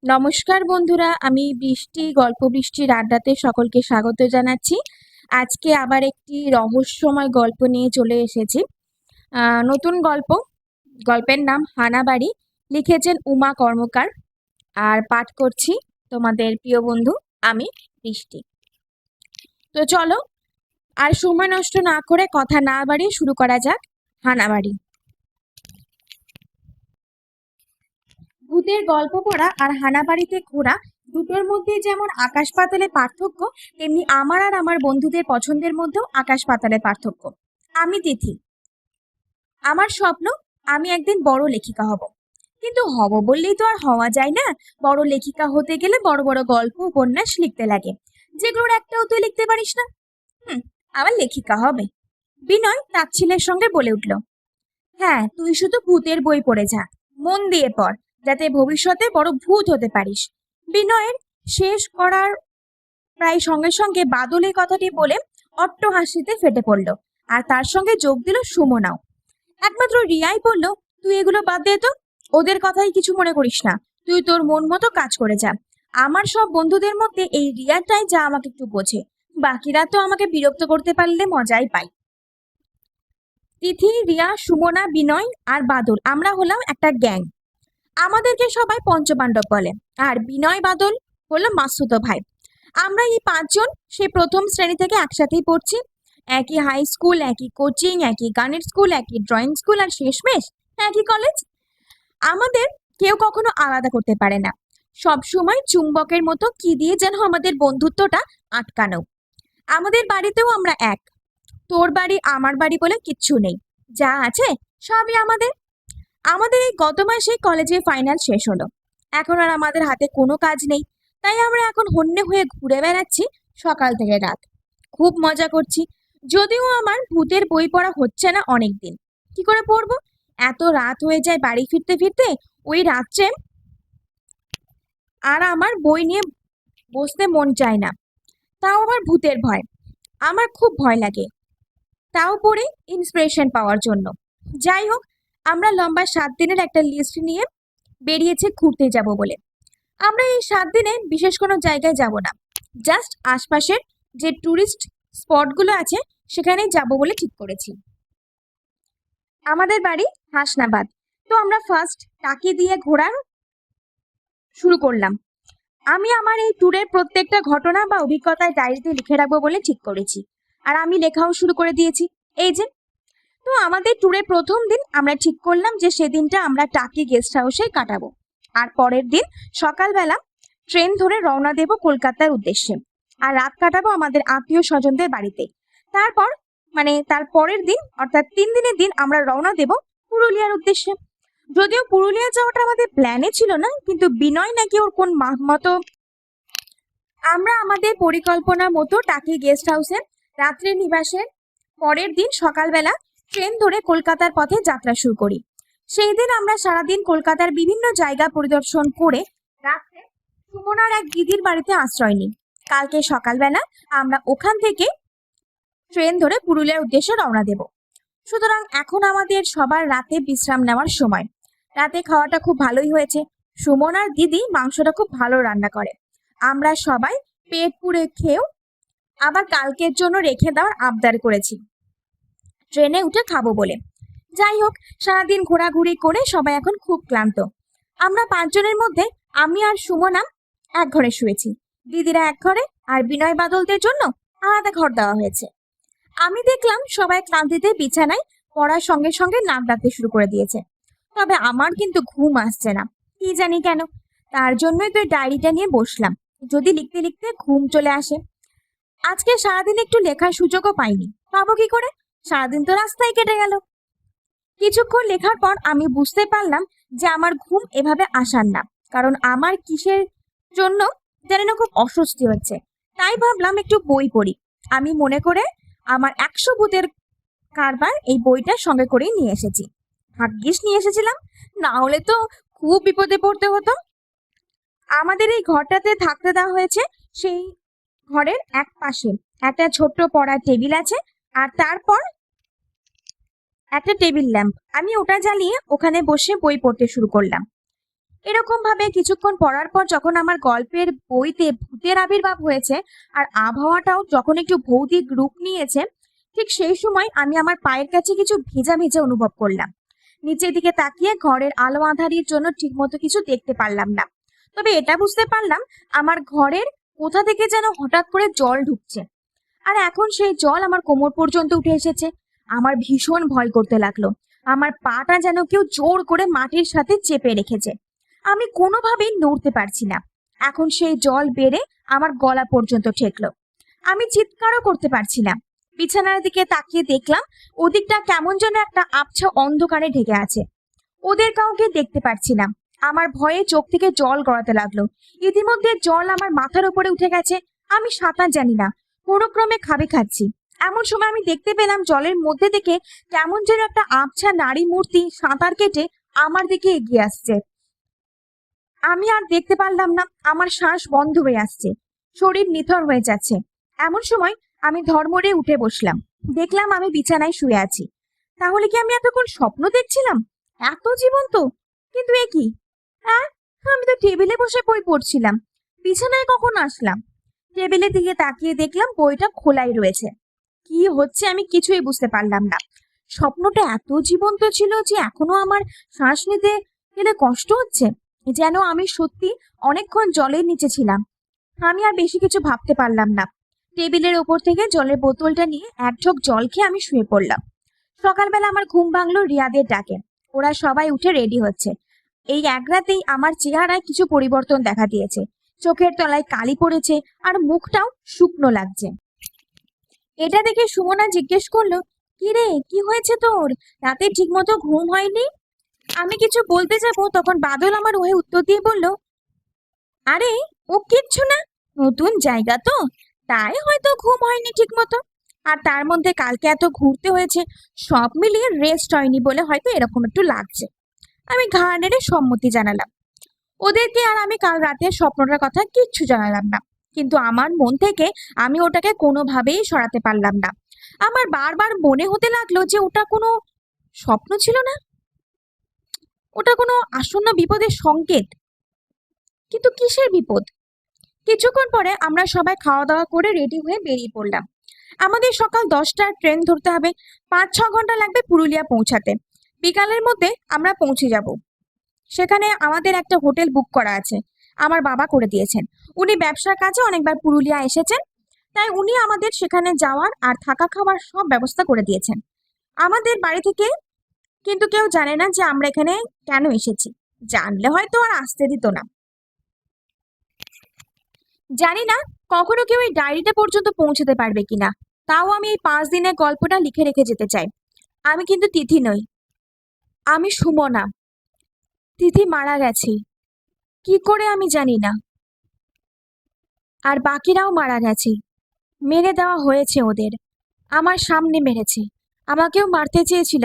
নমস্কার বন্ধুরা, আমি বৃষ্টি গল্প বৃষ্টির আড্ডাতে সকলকে স্বাগত জানাচ্ছি। আজকে আবার একটি রহস্যময় গল্প নিয়ে চলে এসেছি। নতুন গল্প। গল্পের নাম হানাবাড়ি। লিখেছেন উমা কর্মকার। আর পাঠ করছি তোমাদের প্রিয় বন্ধু আমি, বৃষ্টি। তো চলো, আর সময় নষ্ট না করে কথা না বাড়িয়ে শুরু করা যাক হানাবাড়ি। ভূতের গল্প পড়া আর হানাবাড়িতে ঘোরা দুটোর মধ্যে যেমন আকাশ পাতালে পার্থক্য, তেমনি আমার আর আমার বন্ধুদের পছন্দের মধ্যেও আকাশ পাতালে পার্থক্য। আমি তিথি। আমার স্বপ্ন আমি একদিন বড় লেখিকা হব। কিন্তু হব বললেই তো আর হওয়া যায় না। বড় লেখিকা হতে গেলে বড় বড় গল্প উপন্যাস লিখতে লাগে, যেগুলোর একটাও তুই লিখতে পারিস না। আবার লেখিকা হবে? বিনয় তাচ্ছিল্যের সঙ্গে বলে উঠল, হ্যাঁ, তুই শুধু ভূতের বই পড়ে যা, মন দিয়ে পড়, যাতে ভবিষ্যতে বড় ভূত হতে পারিস। বিনয়ের শেষ করার প্রায় সঙ্গে সঙ্গে বাদল এই কথাটি বলে অট্ট হাসিতে ফেটে পড়ল, আর তার সঙ্গে যোগ দিল সুমনাও। একমাত্র রিয়াই বলল, তুই এগুলো বাদ দে তো, ওদের কথাই কিছু মনে করিস না, তুই তোর মন মতো কাজ করে যা। আমার সব বন্ধুদের মধ্যে এই রিয়াটাই যা আমাকে একটু বোঝে, বাকিরা তো আমাকে বিরক্ত করতে পারলে মজাই পাই। তিথি, রিয়া, সুমনা, বিনয় আর বাদল, আমরা হলাম একটা গ্যাং। আমাদেরকে সবাই পঞ্চপাণ্ডব বলে। আর বিনয় বাদল হলো মাসুতো ভাই। আমরা এই পাঁচজন সেই প্রথম শ্রেণী থেকে একসাথেই পড়ছি। একই হাই স্কুল, একই কোচিং, একই গানের স্কুল, একই ড্রয়িং স্কুল, আর শেষমেশ একই কলেজ। আমাদের কেউ কখনো আলাদা করতে পারে না। সব সময় চুম্বকের মতো কি দিয়ে যেন আমাদের বন্ধুত্বটা আটকানো। আমাদের বাড়িতেও আমরা এক। তোর বাড়ি আমার বাড়ি বলে কিচ্ছু নেই, যা আছে সবই আমাদের। আমাদের এই গত মাসে কলেজে ফাইনাল শেষ হলো। এখন আর আমাদের হাতে কোনো কাজ নেই, তাই আমরা এখন হন্যে হয়ে ঘুরে বেড়াচ্ছি সকাল থেকে রাত। খুব মজা করছি। যদিও আমার ভূতের বই পড়া হচ্ছে না অনেক দিন। কি করে পড়বো? এত রাত হয়ে যায় বাড়ি ফিরতে ফিরতে। ওই রাত্রে আর আমার বই নিয়ে বসতে মন চায় না। তাও আবার ভূতের ভয়। আমার খুব ভয় লাগে, তাও পড়ে ইন্সপিরেশন পাওয়ার জন্য। যাই হোক, আমরা লম্বা 7 দিনের একটা লিস্ট নিয়ে বেরিয়েছে ঘুরতে যাব বলে। আমরা এই 7 দিনে বিশেষ কোনো জায়গায় যাব না, জাস্ট আশপাশের যে টুরিস্ট স্পটগুলো আছে সেখানেই যাব বলে ঠিক করেছি। আমাদের বাড়ি হাসনাবাদ। তো আমরা ফার্স্ট টাকি দিয়ে ঘোরার শুরু করলাম। আমি আমার এই ট্যুরের প্রত্যেকটা ঘটনা বা অভিজ্ঞতায় ডায়েরিতে লিখে রাখবো বলে ঠিক করেছি। আর আমি লেখাও শুরু করে দিয়েছি, এই যে। তো আমাদের ট্যুরের প্রথম দিন আমরা ঠিক করলাম যে সেদিনটা আমরা টাকি গেস্ট হাউসে কাটাবো। আর পরের দিন সকালবেলা ট্রেন ধরে রওনা দেব কলকাতার উদ্দেশ্যে। আর রাত কাটাবো আমাদের আত্মীয় স্বজনদের বাড়িতে। তারপর তার পরের দিন অর্থাৎ 3 দিনের দিন আমরা রওনা দেব পুরুলিয়ার উদ্দেশ্যে। যদিও পুরুলিয়া যাওয়াটা আমাদের প্ল্যানে ছিল না, কিন্তু বিনয় নাকি ওর কোন মতো আমরা আমাদের পরিকল্পনা মতো টাকি গেস্ট হাউসে রাত্রে নিবাসের পরের দিন সকালবেলা ট্রেন ধরে কলকাতার পথে যাত্রা শুরু করি। সেই দিন আমরা সারাদিন কলকাতার বিভিন্ন জায়গা পরিদর্শন করে রাত্রে সুমনার এক দিদির বাড়িতে আশ্রয় নিই। কালকে সকালবেলা আমরা ওখান থেকে ট্রেন ধরে পুরুলিয়ার উদ্দেশ্যে রওনা দেব। সুতরাং এখন আমাদের সবার রাতে বিশ্রাম নেওয়ার সময়। রাতে খাওয়াটা খুব ভালোই হয়েছে। সুমনার দিদি মাংসটা খুব ভালো রান্না করে। আমরা সবাই পেট পুড়ে খেয়েও আবার কালকের জন্য রেখে দেওয়ার আবদার করেছি ট্রেনে উঠে খাবো বলে। যাই হোক, সারাদিন ঘোরাঘুরি করে সবাই এখন খুব ক্লান্ত। আমরা 5 জনের মধ্যে আমি আর সুমনা এক ঘরে শুয়েছি। দিদিরা এক ঘরে, আর বিনয় বাদলদের জন্য আলাদা ঘর দেওয়া হয়েছে। আমি দেখলাম সবাই ক্লান্তিতে বিছানায় পড়ার সঙ্গে সঙ্গে নাক ডাকতে শুরু করে দিয়েছে। তবে আমার কিন্তু ঘুম আসছে না, কি জানি কেন। তার জন্যই তো ডায়েরিটা নিয়ে বসলাম, যদি লিখতে লিখতে ঘুম চলে আসে। আজকে সারাদিন একটু লেখার সুযোগও পাইনি, পাবো কি করে? সারাদিন তো রাস্তায় কেটে গেল। কিছুক্ষণ লেখার পর আমি বুঝতে পারলাম যে আমার ঘুম এভাবে আসার না, কারণ আমার কিসের জন্য জানি না খুব অস্বস্তি হচ্ছে। তাই ভাবলাম একটু বই পড়ি। আমি মনে করে আমার 100 ভূতের কারবার এই বইটা সঙ্গে করেই নিয়ে এসেছি। ভাগ্যিস নিয়ে এসেছিলাম, না হলে তো খুব বিপদে পড়তে হতো। আমাদের এই ঘরটাতে থাকতে দেওয়া হয়েছে। সেই ঘরের এক পাশে একটা ছোট্ট পড়ার টেবিল আছে, আর তারপর একটা টেবিল ল্যাম্প। আমি ওটা জ্বালিয়ে ওখানে বসে বই পড়তে শুরু করলাম। এরকম ভাবে কিছুক্ষণ পড়ার পর যখন আমার গল্পের বইতে ভূতের আবির্ভাব হয়েছে আর আবহাওয়াটাও যখন একটু ভৌতিক রূপ নিয়েছে, ঠিক সেই সময় আমি আমার পায়ের কাছে কিছু ভেজা ভেজা অনুভব করলাম। নিচের দিকে তাকিয়ে ঘরের আলো আঁধারির জন্য ঠিকমতো কিছু দেখতে পারলাম না, তবে এটা বুঝতে পারলাম আমার ঘরের কোথা থেকে যেন হঠাৎ করে জল ঢুকছে, আর এখন সেই জল আমার কোমর পর্যন্ত উঠে এসেছে। আমার ভীষণ ভয় করতে লাগলো। আমার পাটা যেন কেউ জোর করে মাটির সাথে চেপে রেখেছে। আমি কোনোভাবেই নড়তে পারছি না। এখন সেই জল বেড়ে আমার গলা পর্যন্ত ঠেকলো। আমি চিৎকারও করতে পারছি না। বিছানার দিকে তাকিয়ে দেখলাম ওদিকটা কেমন যেন একটা আবছা অন্ধকারে ঢেকে আছে। ওদের কাউকে দেখতে পারছি না। আমার ভয়ে চোখ থেকে জল গড়াতে লাগলো। ইতিমধ্যে জল আমার মাথার উপরে উঠে গেছে। আমি সাঁতার জানি না, কোনো ক্রমে খাবে খাচ্ছি। এমন সময় আমি দেখতে পেলাম জলের মধ্যে থেকে কেমন যেন একটা আবছা নারী মূর্তি সাঁতার কেটে আমার দিকে এগিয়ে আসছে। আমি আর দেখতে পারলাম না, আমার শ্বাস বন্ধ হয়ে আসছে, শরীর নিথর হয়ে যাচ্ছে। এমন সময় আমি ধর্মরে উঠে বসলাম। দেখলাম আমি বিছানায় শুয়ে আছি। তাহলে কি আমি এতক্ষণ স্বপ্ন দেখছিলাম? এত জীবন্ত! কিন্তু এ কি? হ্যাঁ, আমি তো টেবিলে বসে বই পড়ছিলাম। বিছানায় কখন আসলাম? টেবিলের দিকে তাকিয়ে দেখলাম বইটা খোলাই রয়েছে। কি হচ্ছে আমি কিছুই বুঝতে পারলাম না। স্বপ্নটা এত জীবন্ত ছিল যে এখনো আমার শ্বাস নিতে গেলে কষ্ট হচ্ছে, যেন আমি সত্যি অনেকক্ষণ জলের নিচে ছিলাম। আমি আর বেশি কিছু ভাবতে পারলাম না। টেবিলের ওপর থেকে জলের বোতলটা নিয়ে এক ঢোক জল খেয়ে আমি শুয়ে পড়লাম। সকালবেলা আমার ঘুম ভাঙলো রিয়াদের ডাকে। ওরা সবাই উঠে রেডি হচ্ছে। এই এক রাতেই আমার চেহারায় কিছু পরিবর্তন দেখা দিয়েছে। চোখের তলায় কালি পড়েছে আর মুখটাও শুকনো লাগছে। এটা দেখে সুমনা জিজ্ঞেস করলো, কি রে, কি হয়েছে তোর? রাতে ঠিক মতো ঘুম হয়নি? আমি কিছু বলতে যাবো তখন বাদল আমার হয়ে উত্তর দিয়ে বলল, আরে ও কিচ্ছু না, নতুন জায়গা তো, তাই হয়তো ঘুম হয়নি ঠিক মতো। আর তার মধ্যে কালকে এত ঘুরতে হয়েছে, সব মিলিয়ে রেস্ট হয়নি বলে হয়তো এরকম একটু লাগছে। আমি ঘাড় নেড়ে সম্মতি জানালাম। ওদেরকে আর আমি কাল রাতের স্বপ্নটার কথা কিচ্ছু জানালাম না, কিন্তু আমার মন থেকে আমি ওটাকে কোনোভাবেই সরাতে পারলাম না। আমার বারবার মনে হতে লাগলো যে ওটা কোনো স্বপ্ন ছিল না, ওটা কোনো আসন্ন বিপদের সংকেত। কিন্তু কিসের বিপদ? কিছুক্ষণ পরে আমরা সবাই খাওয়া দাওয়া করে রেডি হয়ে বেরিয়ে পড়লাম। আমাদের সকাল 10টার ট্রেন ধরতে হবে। 5-6 ঘন্টা লাগবে পুরুলিয়া পৌঁছাতে। বিকালের মধ্যে আমরা পৌঁছে যাব। সেখানে আমাদের একটা হোটেল বুক করা আছে, আমার বাবা করে দিয়েছেন। উনি ব্যবসার কাজে অনেকবার পুরুলিয়া এসেছেন, তাই উনি আমাদের সেখানে যাওয়ার আর থাকা খাওয়ার সব ব্যবস্থা করে দিয়েছেন। আমাদের বাড়ি থেকে কিন্তু কেউ জানে না যে আমরা এখানে কেন এসেছি। জানলে হয়তো আর আসতে দিত না। জানি না কখনো কেউ এই ডায়েরিটা পর্যন্ত পৌঁছাতে পারবে কিনা। তাও আমি এই 5 দিনের গল্পটা লিখে রেখে যেতে চাই। আমি কিন্তু তিথি নই, আমি সুমনা। তিথি মারা গেছে, কি করে আমি জানি না। আর বাকিরাও মারা গেছে, মেরে দেওয়া হয়েছে ওদের। আমার সামনে মেরেছে। আমাকেও মারতে চেয়েছিল,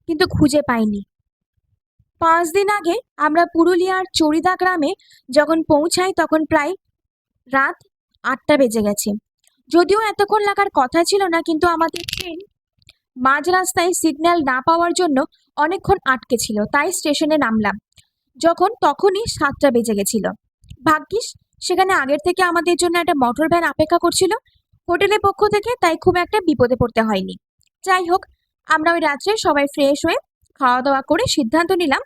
কিন্তু খুঁজে পাইনি। 5 দিন আগে আমরা পুরুলিয়ার চড়িদা গ্রামে যখন পৌঁছাই তখন প্রায় রাত 8টা বেজে গেছে। যদিও এতক্ষণ লাগার কথা ছিল না, কিন্তু আমাদের ট্রেন মাঝ রাস্তায় সিগন্যাল না পাওয়ার জন্য অনেকক্ষণ আটকে ছিল, তাই স্টেশনে নামলাম যখন তখনই 7টা বেজে গেছিল। ভাগ্যিস সেখানে আগের থেকে আমাদের জন্য একটা মোটর ভ্যান অপেক্ষা করছিল হোটেলের পক্ষ থেকে, তাই খুব একটা বিপদে পড়তে হয়নি। যাই হোক, আমরা ওই রাত্রে সবাই ফ্রেশ হয়ে খাওয়া দাওয়া করে সিদ্ধান্ত নিলাম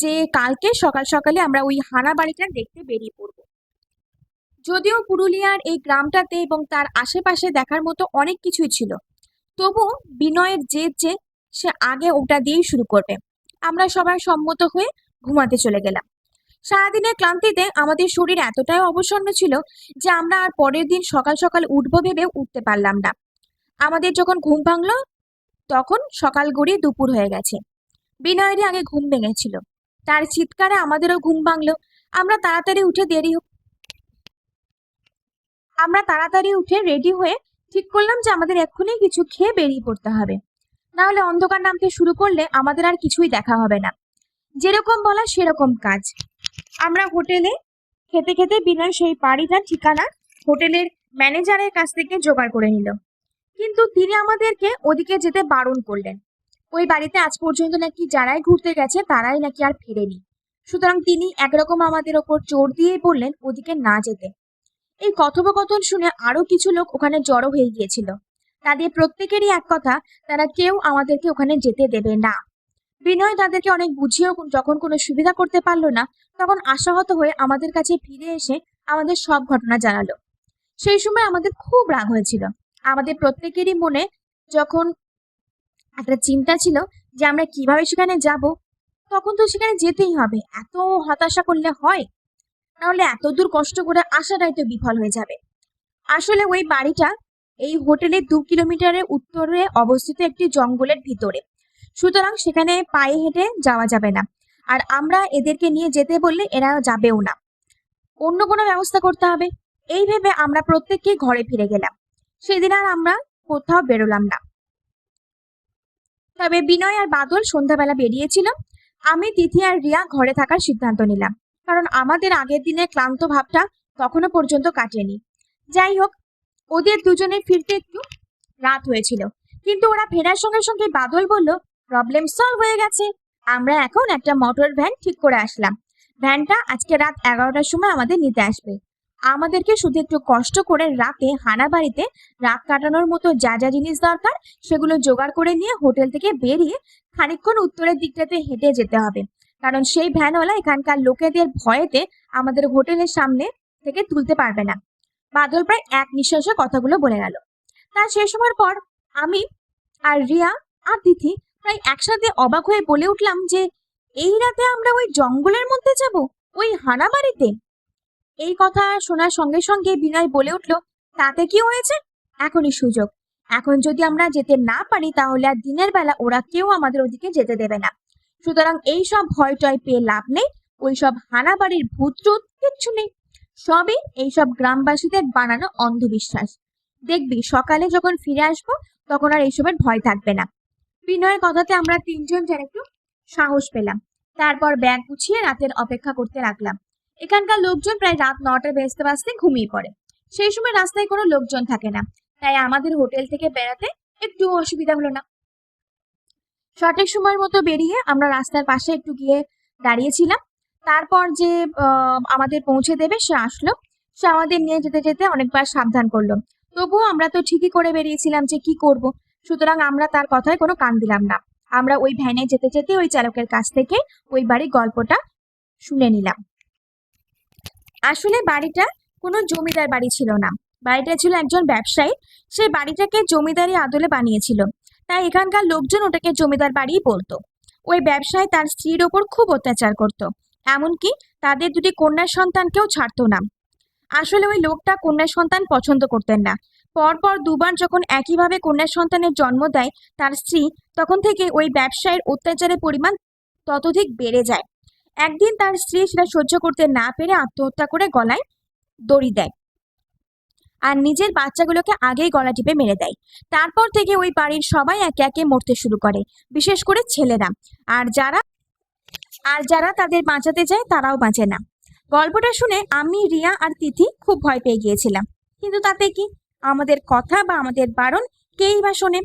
যে কালকে সকাল সকালে আমরা ওই হানা বাড়িটা দেখতে বেরিয়ে পড়ব। যদিও পুরুলিয়ার এই গ্রামটাতে এবং তার আশেপাশে দেখার মতো অনেক কিছুই ছিল, তবু বিনয়ের জেদ যে সে আগে ওটা দিয়েই শুরু করবে। আমরা সবাই সম্মত হয়ে ঘুমাতে চলে গেলাম। সারাদিনের ক্লান্তিতে আমাদের শরীর এতটাই অবসন্ন ছিল যে আমরা আর পরের দিন সকাল সকাল উঠবো ভেবে উঠতে পারলাম না। আমাদের যখন ঘুম ভাঙলো তখন সকাল গড়িয়ে দুপুর হয়ে গেছে। বিনয়েরই আগে ঘুম ভেঙেছিল, তার চিৎকারে আমাদেরও ঘুম ভাঙলো। আমরা তাড়াতাড়ি উঠে রেডি হয়ে ঠিক করলাম যে আমাদের এক্ষুনি কিছু খেয়ে বেরিয়ে পড়তে হবে, না হলে অন্ধকার নামতে শুরু করলে আমাদের আর কিছুই দেখা হবে না। যেরকম বলা সেরকম কাজ। আমরা হোটেলে খেতে খেতে বিনয় সেই বাড়িটার ঠিকানা হোটেলের ম্যানেজারের কাছ থেকে জোগাড় করে নিল, কিন্তু তিনি আমাদেরকে ওদিকে যেতে বারণ করলেন। ওই বাড়িতে আজ পর্যন্ত নাকি যারাই ঘুরতে গেছে তারাই নাকি আর ফেরেনি। সুতরাং তিনি একরকম আমাদের ওপর জোর দিয়েই বললেন ওদিকে না যেতে। এই কথোপকথন শুনে আরো কিছু লোক ওখানে জড়ো হয়ে গিয়েছিল। তাদের প্রত্যেকেরই এক কথা, তারা কেউ আমাদেরকে ওখানে যেতে দেবে না। বিনয় তাদেরকে অনেক বুঝিয়েও যখন কোনো সুবিধা করতে পারলো না, তখন আশাহত হয়ে আমাদের কাছে ফিরে এসে আমাদের সব ঘটনা জানালো। সেই সময় আমাদের খুব রাগ হয়েছিল। আমাদের প্রত্যেকেরই মনে যখন একটা চিন্তা ছিল যে আমরা কিভাবে সেখানে যাব, তখন তো সেখানে যেতেই হবে। এত হতাশা করলে হয়? নাহলে এত দূর কষ্ট করে আসাটাই তো বিফল হয়ে যাবে। আসলে ওই বাড়িটা এই হোটেলের 2 কিলোমিটারের উত্তরে অবস্থিত একটি জঙ্গলের ভিতরে। সুতরাং সেখানে পায়ে হেঁটে যাওয়া যাবে না। আর আমরা এদেরকে নিয়ে যেতে বললে এরা যাবেও না। অন্য কোনো ব্যবস্থা করতে হবে। এই ভেবে আমরা প্রত্যেককেই ঘরে ফিরে গেলাম। সেদিন আর আমরা কোথাও বেরোলাম না। তবে বিনয় আর বাদল সন্ধ্যাবেলা বেরিয়েছিল। আমি, তিথি আর রিয়া ঘরে থাকার সিদ্ধান্ত নিলাম, কারণ আমাদের আগের দিনের ক্লান্ত ভাবটা তখনো পর্যন্ত কাটেনি। যাই হোক, ওদের দুজনের ফিরতে একটু রাত হয়েছিল, কিন্তু ওরা ফেরার সঙ্গে সঙ্গে বাদল বলল প্রবলেম সলভ হয়ে গেছে। আমরা এখন একটা মোটর ভ্যান ঠিক করে আসলাম। ভ্যানটা আজকে রাত 11টার সময় আমাদের নিতে আসবে। আমাদেরকে শুধু একটু কষ্ট করে রাতে হানাবাড়িতে রাত কাটানোর মতো যা যা জিনিস দরকার সেগুলো জোগাড় করে নিয়ে হোটেল থেকে বেরিয়ে খানিকক্ষণ উত্তরের দিকটাতে হেঁটে যেতে হবে, কারণ সেই ভ্যানওয়ালা এখানকার লোকেদের ভয়েতে আমাদের হোটেলের সামনে থেকে তুলতে পারবে না। বাদল প্রায় এক নিঃশ্বাসে কথাগুলো বলে গেল। তার শেষ হওয়ার পর আমি আর রিয়া আর তিথি প্রায় একসাথে অবাক হয়ে বলে উঠলাম যে এই রাতে আমরা ওই জঙ্গলের মধ্যে যাব, ওই হানাবাড়িতে? এই কথা শোনার সঙ্গে সঙ্গে বিনয় বলে উঠল, তাতে কি হয়েছে? এখনই সুযোগ। এখন যদি আমরা যেতে না পারি তাহলে আর দিনের বেলা ওরা কেউ আমাদের ওদিকে যেতে দেবে না। সুতরাং এই সব ভয় টয় পেয়ে লাভ নেই। ওই সব হানাবাড়ির ভূত টুত কিচ্ছু নেই। সবই এইসব গ্রামবাসীদের বানানো অন্ধবিশ্বাস। দেখবি সকালে যখন ফিরে আসবো তখন আর এইসবের ভয় থাকবে না। বিনয়ের কথাতে আমরা তিনজন যেন একটু সাহস পেলাম। তারপর ব্যাগ গুছিয়ে রাতের অপেক্ষা করতে লাগলাম। এখানকার লোকজন প্রায় রাত 9টা বাজতে বাজতে ঘুমিয়ে পড়ে। সেই সময় রাস্তায় কোনো লোকজন থাকে না, তাই আমাদের হোটেল থেকে বেড়াতে একটু অসুবিধা হলো না। সঠিক সময়ের মতো বেরিয়ে আমরা রাস্তার পাশে একটু গিয়ে দাঁড়িয়েছিলাম। তারপর যে আমাদের পৌঁছে দেবে সে আসলো। সে আমাদের নিয়ে যেতে যেতে অনেকবার সাবধান করলো। তবুও আমরা তো ঠিকই করে বেরিয়েছিলাম যে কি করব, সুতরাং আমরা তার কথায় কোনো কান দিলাম না। আমরা ওই ভ্যানে যেতে যেতে ওই চালকের কাছ থেকে ওই বাড়ির গল্পটা শুনে নিলাম। আসলে বাড়িটা কোনো জমিদার বাড়ি ছিল না। বাড়িটা ছিল একজন ব্যবসায়ী। সেই বাড়িটাকে জমিদারি আদলে বানিয়েছিল, তাই এখানকার লোকজন ওটাকে জমিদার বাড়িই বলতো। ওই ব্যবসায়ী তার স্ত্রীর ওপর খুব অত্যাচার করত, এমনকি তাদের দুটি কন্যা সন্তানকেও ছাড়তো না। আসলে ওই লোকটা কন্যা সন্তান পছন্দ করতেন না। পরপর দুবার যখন একইভাবে কন্যা সন্তানের জন্ম দেয় তার স্ত্রী, তখন থেকে ওই ব্যবসায়ীর অত্যাচারের পরিমাণ ততোধিক বেড়ে যায়। একদিন তার স্ত্রী সেটা সহ্য করতে না পেরে আত্মহত্যা করে গলায় দড়ি দেয় আর নিজের বাচ্চাগুলোকে আগেই গলা টিপে মেরে দেয়। তারপর থেকে ওই বাড়ির সবাই একে একে মরতে শুরু করে, বিশেষ করে ছেলেরা। আর যারা আর যারা তাদের বাঁচাতে যায় তারাও বাঁচে না। গল্পটা শুনে আমি, রিয়া আর তিথি খুব ভয় পেয়ে গিয়েছিলাম, কিন্তু তাতে কি? আমাদের কথা বা আমাদের বারণ কেই বা শোনে।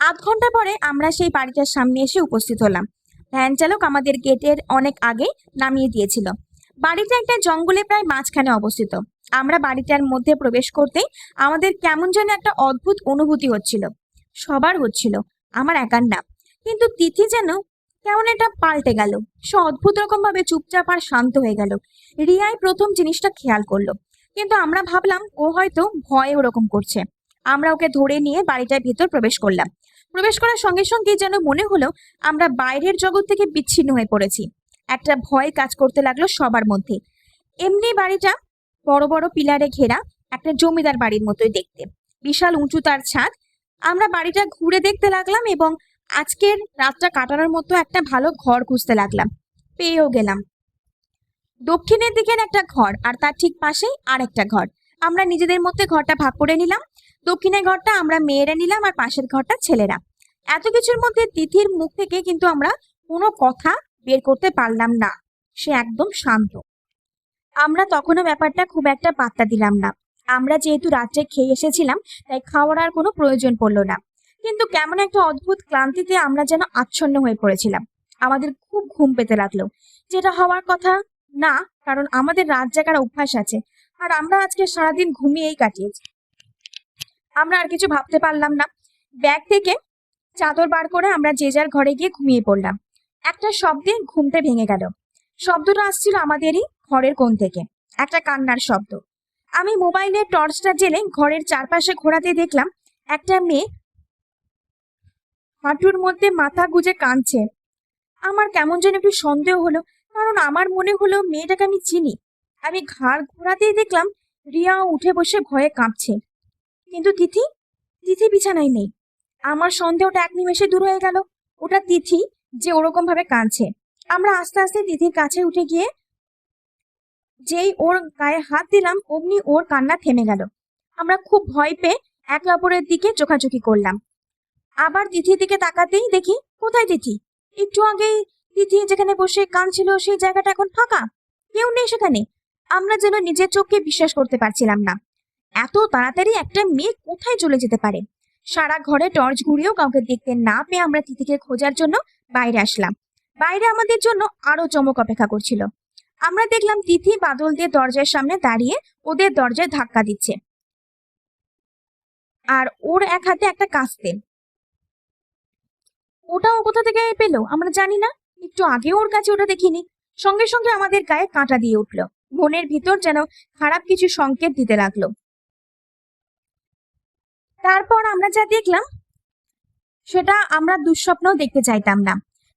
আধ ঘন্টা পরে আমরা সেই বাড়িটার সামনে এসে উপস্থিত হলাম। ভ্যান চালক আমাদের গেটের অনেক আগে নামিয়ে দিয়েছিল। বাড়িটা একটা জঙ্গলে প্রায় মাঝখানে অবস্থিত। আমরা বাড়িটার মধ্যে প্রবেশ করতেই আমাদের কেমন যেন একটা অদ্ভুত অনুভূতি হচ্ছিল। সবার হচ্ছিল, আমার একার না। কিন্তু তিথি যেন কেমন একটা পাল্টে গেল। সে অদ্ভুত রকম ভাবে চুপচাপ আর শান্ত হয়ে গেল। রিয়াই প্রথম জিনিসটা খেয়াল করলো, কিন্তু আমরা ভাবলাম ও হয়তো ভয়ে ওরকম করছে। আমরা ওকে ধরে নিয়ে বাড়িটার ভিতর প্রবেশ করলাম। প্রবেশ করার সঙ্গে সঙ্গে যেন মনে হলো আমরা বাইরের জগৎ থেকে বিচ্ছিন্ন হয়ে পড়েছি। একটা ভয় কাজ করতে লাগলো সবার মধ্যে। এমনি বাড়িটা বড় বড় পিলারে ঘেরা, একটা জমিদার বাড়ির মতোই দেখতে। বিশাল উঁচু তার ছাদ। আমরা বাড়িটা ঘুরে দেখতে লাগলাম এবং আজকের রাতটা কাটানোর মতো একটা ভালো ঘর খুঁজতে লাগলাম। পেয়েও গেলাম। দক্ষিণের দিকের একটা ঘর আর তার ঠিক পাশেই আর একটা ঘর। আমরা নিজেদের মধ্যে ঘরটা ভাগ করে নিলাম। দক্ষিণের ঘরটা আমরা মেয়েরা নিলাম আর পাশের ঘরটা ছেলেরা। এত কিছুর মধ্যে তিথির মুখ থেকে কিন্তু আমরা কোনো কথা বের করতে পারলাম না। সে একদম শান্ত। আমরা তখনও ব্যাপারটা খুব একটা পাত্তা দিলাম না। আমরা যেহেতু রাত্রে খেয়ে এসেছিলাম, তাই খাওয়ার আর কোনো প্রয়োজন পড়লো না। কিন্তু কেমন একটা অদ্ভুত ক্লান্তিতে আমরা যেন আচ্ছন্ন হয়ে পড়েছিলাম। আমাদের খুব ঘুম পেতে লাগলো, যেটা হওয়ার কথা না, কারণ আমাদের রাত জাগার অভ্যাস আছে। আর আমরা আজকে সারাদিন ঘুমিয়েই কাটিয়েছি। আমরা আর কিছু ভাবতে পারলাম না। ব্যাগ থেকে চাদর বার করে আমরা যে যার ঘরে গিয়ে ঘুমিয়ে পড়লাম। একটা শব্দে ঘুমটা ভেঙে গেল। শব্দটা আসছিল আমাদেরই ঘরের কোণ থেকে, একটা কান্নার শব্দ। আমি মোবাইলের টর্চটা জেলে ঘরের চারপাশে ঘোরাতে দেখলাম একটা মেয়ে হাঁটুর মধ্যে মাথা গুজে কাঁদছে। আমার কেমন যেন একটু সন্দেহ হলো, কারণ আমার মনে হলো মেয়েটাকে আমি চিনি। আমি ঘাড় ঘোরাতেই দেখলাম রিয়া উঠে বসে ভয়ে কাঁপছে। কিন্তু তিথি, তিথি বিছানায় নেই। আমার সন্দেহটা এক নিমেষে দূর হয়ে গেল। ওটা তিথি যে ওরকম ভাবে কাঁদছে। আমরা আস্তে আস্তে তিথির কাছে উঠে গিয়ে যেই ওর গায়ে হাত দিলাম, অমনি ওর কান্না থেমে গেল। আমরা খুব ভয় পেয়ে একে অপরের দিকে চোখাচোখি করলাম। আবার তিথির দিকে তাকাতেই দেখি, কোথায় তিথি? একটু আগেই তিথি যেখানে বসে কাঁদছিল সেই জায়গাটা এখন ফাঁকা, কেউ নেই সেখানে। আমরা যেন নিজের চোখকে বিশ্বাস করতে পারছিলাম না। এত তাড়াতাড়ি একটা মেয়ে কোথায় চলে যেতে পারে? সারা ঘরে টর্চ ঘুরিয়েও কাউকে দেখতে না পেয়ে আমরা তিথিকে খোঁজার জন্য বাইরে আসলাম। বাইরে আমাদের জন্য আরো চমক অপেক্ষা করছিল। আমরা দেখলাম তিথি বাদল দিয়ে দরজার সামনে দাঁড়িয়ে ওদের দরজায় ধাক্কা দিচ্ছে, আর ওর এক হাতে একটা কাস্তে। ওটা ও কোথা থেকে পেলো আমরা জানি না, একটু আগে ওর কাছে ওটা দেখিনি। সঙ্গে সঙ্গে আমাদের গায়ে কাঁটা দিয়ে উঠলো। মনের ভিতর যেন খারাপ কিছু সংকেত দিতে লাগলো। তারপর আমরা যা দেখলাম সেটা আমরা দুঃস্বপ্নও দেখতে চাইতাম না।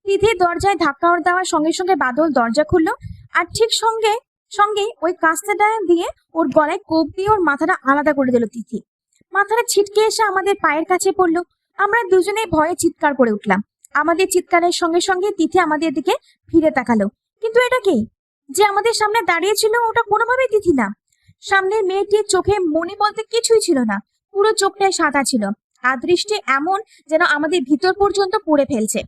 তিথির দরজায় ধাক্কা দেওয়ার সঙ্গে সঙ্গে বাদল দরজা খুললো, আর ঠিক সঙ্গে সঙ্গে ওই কাস্তেটা দিয়ে ওর গলায় কোপ দিয়ে ওর মাথাটা আলাদা করে দিল তিথি। মাথাটা ছিটকে এসে আমাদের পায়ের কাছে পড়লো। আমরা দুজনেই ভয়ে চিৎকার করে উঠলাম। আমাদের চিৎকারের সঙ্গে সঙ্গে তিথি আমাদের দিকে ফিরে তাকালো। কিন্তু এটা কি? যে আমাদের সামনে দাঁড়িয়ে ছিল ওটা কোনোভাবেই তিথি না। সামনের মেয়েটির চোখে মনি বলতে কিছুই ছিল না, পুরো চোখটাই সাদা ছিল। আর দৃষ্টি এমন যেন আমাদের ভিতর পর্যন্ত পড়ে ফেলছে।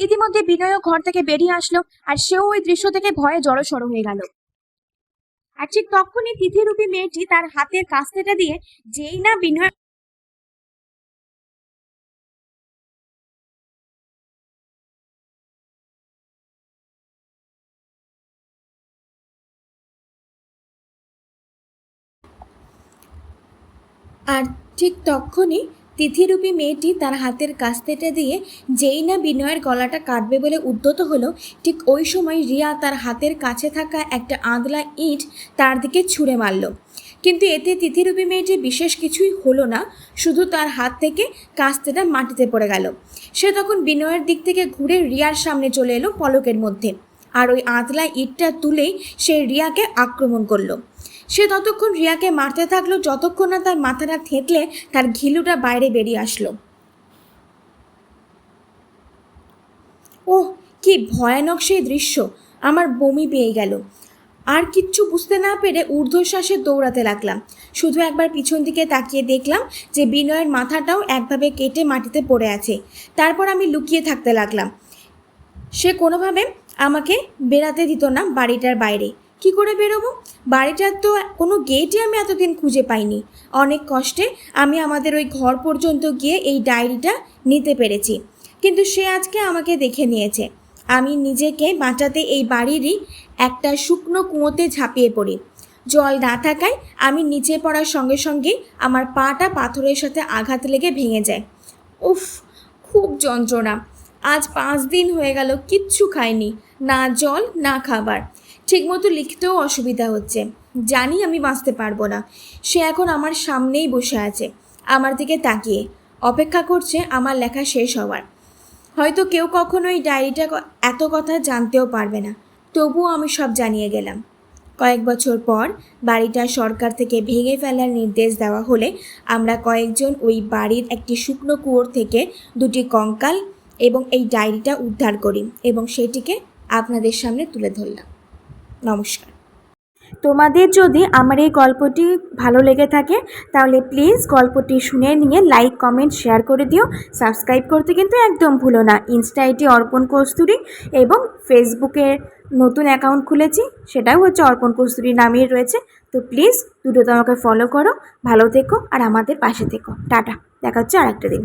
ইতিমধ্যে বিনয় ঘর থেকে বেরিয়ে আসলো, আর সেও ওই দৃশ্য থেকে ভয়ে জড়সড় হয়ে গেল। আর ঠিক তখনই তিথিরূপী মেয়েটি তার হাতের কাস্তেটা দিয়ে যেই না বিনয় আর ঠিক তখনই তিথিরূপী মেয়েটি তার হাতের কাস্তেটা দিয়ে যেই না বিনয়ের গলাটা কাটবে বলে উদ্যত হলো, ঠিক ওই সময় রিয়া তার হাতের কাছে থাকা একটা আঁদলা ইট তার দিকে ছুঁড়ে মারল। কিন্তু এতে তিথিরূপী মেয়েটি বিশেষ কিছুই হলো না, শুধু তার হাত থেকে কাস্তেটা মাটিতে পড়ে গেল। সে তখন বিনয়ের দিক থেকে ঘুরে রিয়ার সামনে চলে এলো পলকের মধ্যে, আর ওই আঁদলা ইটটা তুলেই সে রিয়াকে আক্রমণ করলো। সে ততক্ষণ রিয়াকে মারতে থাকলো যতক্ষণ না তার মাথাটা থেঁতলে তার ঘিলুটা বাইরে বেরিয়ে আসলো। ওহ, কি ভয়ানক সেই দৃশ্য! আমার বমি পেয়ে গেল। আর কিচ্ছু বুঝতে না পেরে ঊর্ধ্বশ্বাসে দৌড়াতে লাগলাম। শুধু একবার পিছন দিকে তাকিয়ে দেখলাম যে বিনয়ের মাথাটাও একভাবে কেটে মাটিতে পড়ে আছে। তারপর আমি লুকিয়ে থাকতে লাগলাম। সে কোনোভাবে আমাকে বেরাতে দিত না বাড়িটার বাইরে। কি করে বেরোবো? বাড়িটার তো কোনো গেটই আমি এতদিন খুঁজে পাইনি। অনেক কষ্টে আমি আমাদের ওই ঘর পর্যন্ত গিয়ে এই ডায়েরিটা নিতে পেরেছি, কিন্তু সে আজকে আমাকে দেখে নিয়েছে। আমি নিজেকে বাঁচাতে এই বাড়িরই একটা শুকনো কুয়োতে ঝাঁপিয়ে পড়ি। জল না থাকায় আমি নিচে পড়ার সঙ্গে সঙ্গে আমার পাটা পাথরের সাথে আঘাত লেগে ভেঙে যায়। উফ, খুব যন্ত্রণা। আজ 5 দিন হয়ে গেল কিচ্ছু খাইনি, না জল না খাবার। ঠিকমতো লিখতেও অসুবিধা হচ্ছে। জানি আমি বাঁচতে পারবো না। সে এখন আমার সামনেই বসে আছে, আমার দিকে তাকিয়ে অপেক্ষা করছে আমার লেখা শেষ হওয়ার। হয়তো কেউ কখনো এই ডায়েরিটা এত কথা জানতেও পারবে না, তবুও আমি সব জানিয়ে গেলাম। কয়েক বছর পর বাড়িটা সরকার থেকে ভেঙে ফেলার নির্দেশ দেওয়া হলে আমরা কয়েকজন ওই বাড়ির একটি শুকনো কুয়োর থেকে 2টি কঙ্কাল এবং এই ডায়েরিটা উদ্ধার করি এবং সেটিকে আপনাদের সামনে তুলে ধরলাম। নমস্কার। তোমাদের যদি আমার এই গল্পটি ভালো লেগে থাকে তাহলে প্লিজ গল্পটি শুনে নিয়ে লাইক কমেন্ট শেয়ার করে দিও। সাবস্ক্রাইব করতে কিন্তু একদম ভুলো না। ইনস্টা আইডি অর্পণ কস্তুরী এবং ফেসবুকে নতুন অ্যাকাউন্ট খুলেছি, সেটাও হচ্ছে অর্পণ কস্তুরী নামেই রয়েছে। তো প্লিজ দুটোতে আমাকে ফলো করো। ভালো থেকো আর আমাদের পাশে থেকো। টাটা, দেখা হচ্ছে আরেকটা দিন।